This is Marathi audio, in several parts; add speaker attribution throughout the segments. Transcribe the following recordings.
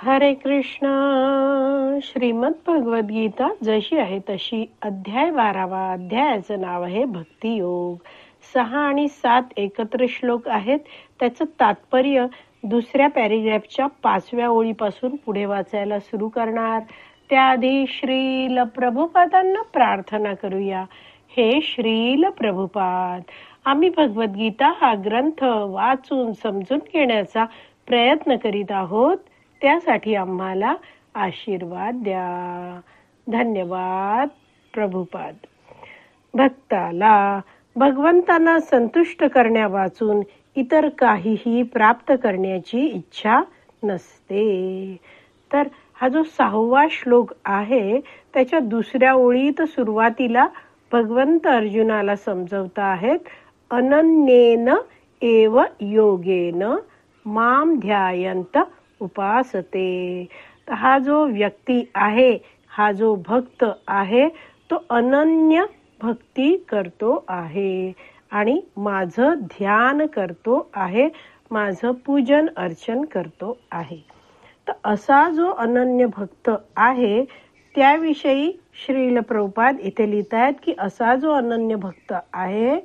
Speaker 1: हरे कृष्ण. श्रीमद भगवद गीता जशी आहे तशी अध्याय 12वा. अध्यायाचं नाव आहे भक्तियोग. 6 आणि 7 एकत्र श्लोक आहेत. त्याचं तात्पर्य दुसऱ्या पॅरेग्राफच्या 5व्या ओळीपासून पुढे वाचायला सुरू करणार. त्याआधी श्रील प्रभुपादांना प्रार्थना करूया. हे श्रील प्रभुपाद, आम्ही भगवद्गीता हा ग्रंथ वाचून समजून घेण्याचा प्रयत्न करीत आहोत. त्यासाठी आम्हाला आशीर्वाद द्या. धन्यवाद प्रभुपाद. भक्ताला भगवंतांना संतुष्ट करण्या वाचून इतर काहीही प्राप्त करण्याची इच्छा नसते. तर हा जो 6वा श्लोक आहे त्याच्या दुसऱ्या ओळीत सुरुवातीला भगवंत अर्जुनाला समजवत आहेत. अनन्येन एव योगेन माम ध्यायंत उपासते. हा जो व्यक्ती आहे, हा जो भक्त आहे, तो अनन्य भक्ती करतो आहे आणि माझं ध्यान करतो आहे, माझं पूजन अर्चन करतो आहे. तर असा जो अनन्य भक्त आहे त्याविषयी श्रील प्रभुपाद इथे लिहित आहेत की असा जो अनन्य भक्त आहे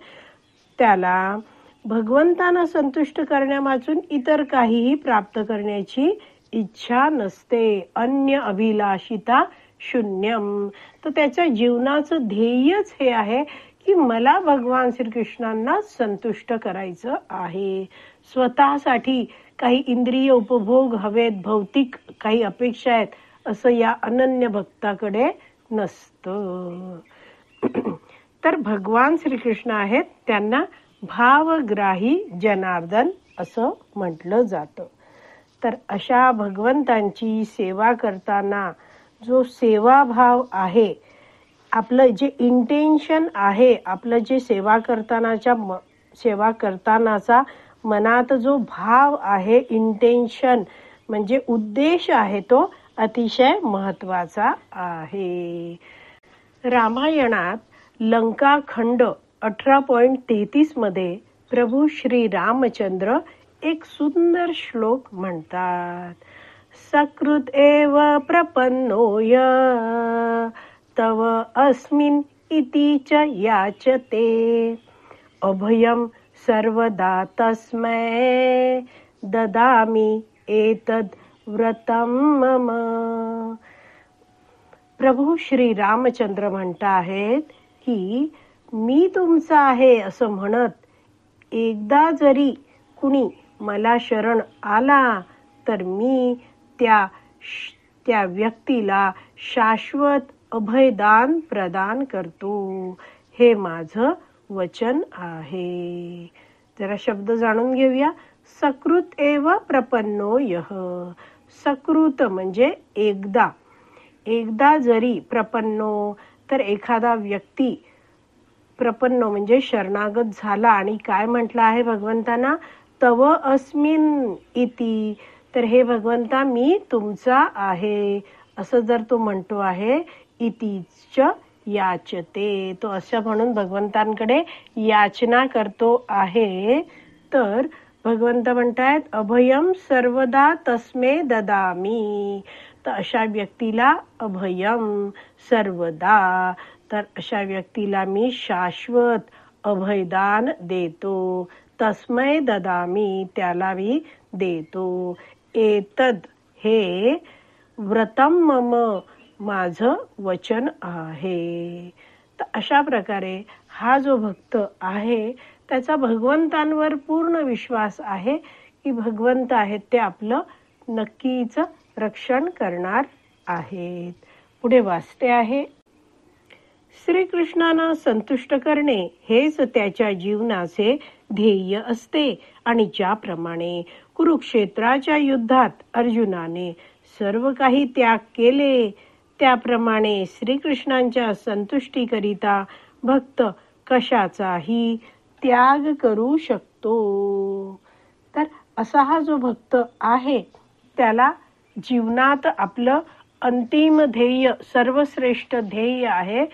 Speaker 1: त्याला भगवंतांना संतुष्ट करण्यावाचून इतर काहीही प्राप्त करण्याची इच्छा नसते. अन्य अभिलाषिता शून्यम. तर त्याच्या जीवनाचं ध्येयच हे आहे की मला भगवान श्रीकृष्णांना संतुष्ट करायचं आहे. स्वतःसाठी काही इंद्रिय उपभोग हवेत, भौतिक काही अपेक्षा आहेत असं या अनन्य भक्ताकडे नसतं. तर भगवान श्रीकृष्ण आहेत त्यांना भावग्राही जनार्दन असं म्हटलं जातं. तर अशा भगवंतांची सेवा करताना जो सेवाभाव आहे, आपलं जे इंटेन्शन आहे, आपलं जे सेवा करतानाचा मनात जो भाव आहे, इंटेन्शन म्हणजे उद्देश आहे, तो अतिशय महत्वाचा आहे. रामायणात लंकाखंड 18.33 मध्ये प्रभू श्री रामचंद्र एक सुंदर श्लोक म्हणतात. सकृत एव प्रपन्नोय तव अस्मिन् इति च याचते अभयं सर्वदा तस्मै ददामि एतद् व्रतं मम. प्रभू श्री रामचंद्र म्हणत आहेत की मी तुमचा आहे असं म्हणत एकदा जरी कुणी मला शरण आला तर मी त्या व्यक्तीला शाश्वत अभयदान प्रदान करतो. हे माझं वचन आहे. जरा शब्द जाणून घेऊया. सकृत एव प्रपन्नो यः. सकृत म्हणजे एकदा जरी, प्रपन्नो तर एखादा व्यक्ती, प्रपन्नो म्हणजे शरणागत झाला आणि काय म्हटलं आहे भगवंतांना, तव अस्मिन् इति. तर हे भगवंता मी तुमचा आहे असं जर तो म्हणतो आहे, इतिच याचते, तो असं म्हणून भगवंतांकडे याचना करतो आहे. तर भगवंत म्हणतायत अभयम सर्वदा तस्मै ददामी. तर अशा व्यक्तीला अभयम सर्वदा, तर अशा व्यक्तीला मी शाश्वत अभयदान देतो. तस्मै ददामी, त्याला मी देतो. एतद हे व्रतम मम, माझं वचन आहे. तर अशा प्रकारे हा जो भक्त आहे त्याचा भगवंतांवर पूर्ण विश्वास आहे की भगवंत आहेत ते आपलं नक्कीच रक्षण करणार आहेत. पुढे वाचते आहे. श्रीकृष्णांना संतुष्ट करणे हेच त्याच्या जीवनाचे ध्येय असते आणि ज्याप्रमाणे कुरुक्षेत्राच्या युद्धात अर्जुनाने सर्व काही त्याग केले त्याप्रमाणे श्रीकृष्णांच्या संतुष्टीकरिता भक्त कशाचाही त्याग करू शकतो. तर असा हा जो भक्त आहे त्याला जीवनात आपलं अंतिम ध्येय, सर्वश्रेष्ठ ध्येय आहे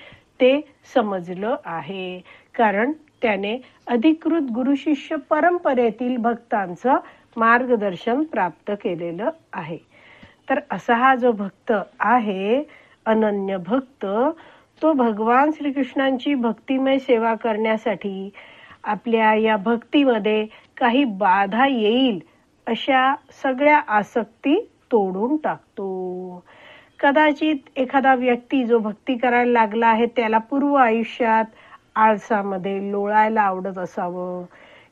Speaker 1: ते समजलं आहे. कारण त्याने अधिकृत गुरुशिष्य परंपरेतील भक्तांचं मार्गदर्शन प्राप्त केलेलं आहे. तर असा हा जो भक्त आहे, अनन्य भक्त, तो भगवान श्रीकृष्णांची भक्तिमय सेवा करण्यासाठी आपल्या या भक्तीमध्ये काही बाधा येईल अशा सगळ्या आसक्ती तोडून टाकतो. कदाचित एखादा व्यक्ती जो भक्ती करायला लागला आहे त्याला पूर्व आयुष्यात आळसामध्ये लोळायला आवडत असावं,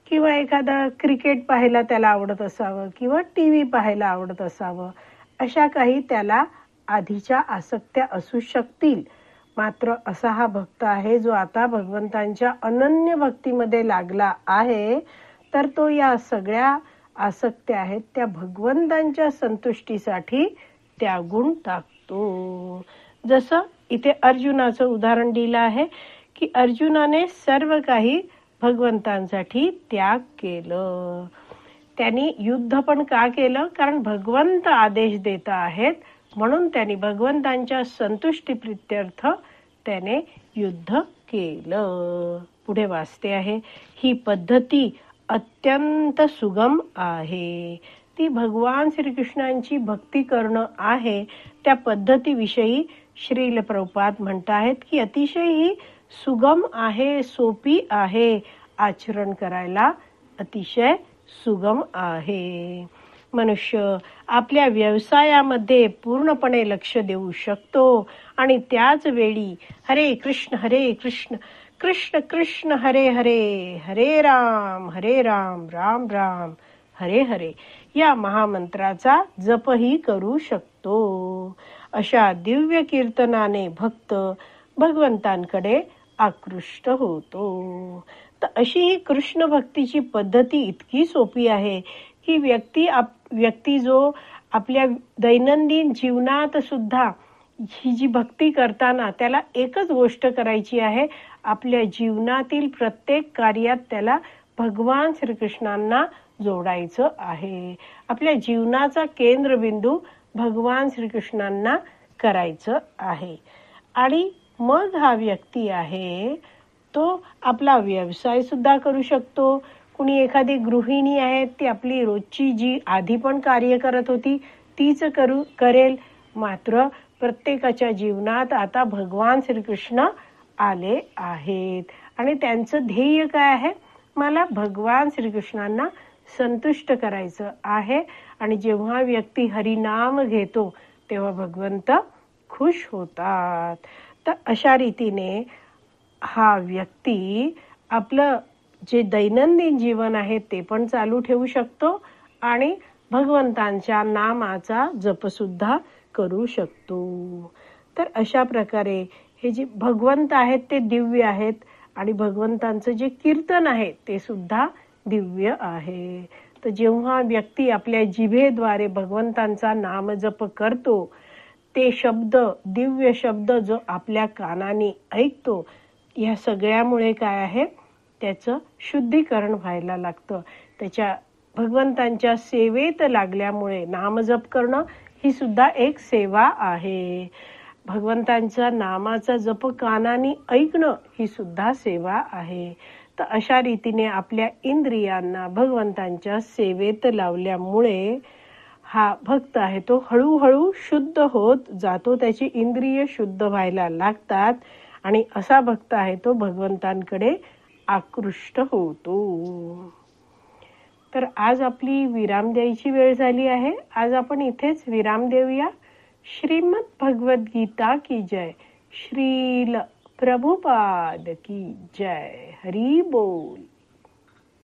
Speaker 1: किंवा एखादा क्रिकेट पाहायला त्याला आवडत असावं, किंवा टीव्ही पाहायला आवडत असावं, अशा काही त्याला आधीच्या आसक्त्या असू शकतील. मात्र असा हा भक्त आहे जो आता भगवंतांच्या अनन्य भक्तीमध्ये लागला आहे, तर तो या सगळ्या आसक्त्या आहेत त्या भगवंतांच्या संतुष्टीसाठी त्यागून टाकतो. जसं इथे अर्जुनाचं उदाहरण दिलं आहे की अर्जुनाने सर्व काही भगवंतांसाठी त्याग केलं. त्यांनी युद्ध पण का केलं? कारण भगवंत आदेश देत आहेत म्हणून त्यांनी भगवंतांच्या संतुष्टीप्रित्यर्थ त्याने युद्ध केलं. पुढे वाचते आहे, ही पद्धती अत्यंत सुगम आहे. ती भगवान श्रीकृष्णांची भक्ती करणं आहे. त्या पद्धतीविषयी श्रील प्रभुपाद म्हणत आहेत की अतिशय ही सुगम आहे, सोपी आहे, आचरण करायला अतिशय सुगम आहे. मनुष्य आपल्या व्यवसायामध्ये पूर्णपणे लक्ष देऊ शकतो आणि त्याच वेळी हरे कृष्ण कृष्ण कृष्ण हरे हरे, हरे राम राम राम हरे हरे या महामंत्राचा जपही करू शकतो. अशा दिव्य कीर्तनाने भक्त भगवंतांकडे आकृष्ट होतो. तर अशी ही कृष्ण भक्तीची पद्धती इतकी सोपी आहे की व्यक्ती जो आपल्या दैनंदिन जीवनात सुद्धा ही जी भक्ती करताना त्याला एकच गोष्ट करायची आहे, आपल्या जीवनातील प्रत्येक कार्यात त्याला भगवान श्रीकृष्णांना जोडायचं आहे. आपल्या जीवनाचा केंद्रबिंदू भगवान श्रीकृष्णांना करायचं आहे. आणि मग हा व्यक्ती आहे तो आपला व्यवसाय सुद्धा करू शकतो. कुणी एखादी गृहिणी आहे ती आपली रोजची जी आधी पण कार्य करत होती तीच करेल. मात्र प्रत्येकाच्या जीवनात आता भगवान श्रीकृष्ण आले आहेत आणि त्यांचं ध्येय काय आहे? मला भगवान श्रीकृष्णांना संतुष्ट करायचं आहे. आणि जेव्हा व्यक्ती हरिनाम घेतो तेव्हा भगवंत खुश होतात. तर अशा रीतीने हा व्यक्ती आपलं जे दैनंदिन जीवन आहे ते पण चालू ठेवू शकतो आणि भगवंतांच्या नामाचा जप सुद्धा करू शकतो. तर अशा प्रकारे हे जे भगवंत आहेत ते दिव्य आहेत आणि भगवंतांचं जे कीर्तन आहे ते सुद्धा दिव्य आहे. तर जेव्हा व्यक्ती आपल्या जिभेद्वारे भगवंतांचा नामजप करतो, ते शब्द, दिव्य शब्द जो आपल्या कानाने ऐकतो, या सगळ्यामुळे काय आहे, त्याचं शुद्धीकरण व्हायला लागतं. त्याच्या भगवंतांच्या सेवेत लागल्यामुळे नामजप करणं ही सुद्धा एक सेवा आहे. भगवंतांच्या नामाचा जप कानाने ऐकणं ही सुद्धा सेवा आहे. तर अशा रीतीने आपल्या इंद्रियांना भगवंतांच्या सेवेत लावल्यामुळे हा भक्त आहे तो हळूहळू शुद्ध होत जातो. त्याची इंद्रिय शुद्ध व्हायला लागतात आणि असा भक्त आहे तो भगवंतांकडे आकृष्ट होतो. तर आज आपली विराम द्यायची वेळ झाली आहे. आज आपण इथेच विराम देऊया. श्रीमद भगवद गीता की जय. श्रील प्रभुपाद की जय. हरी बोल.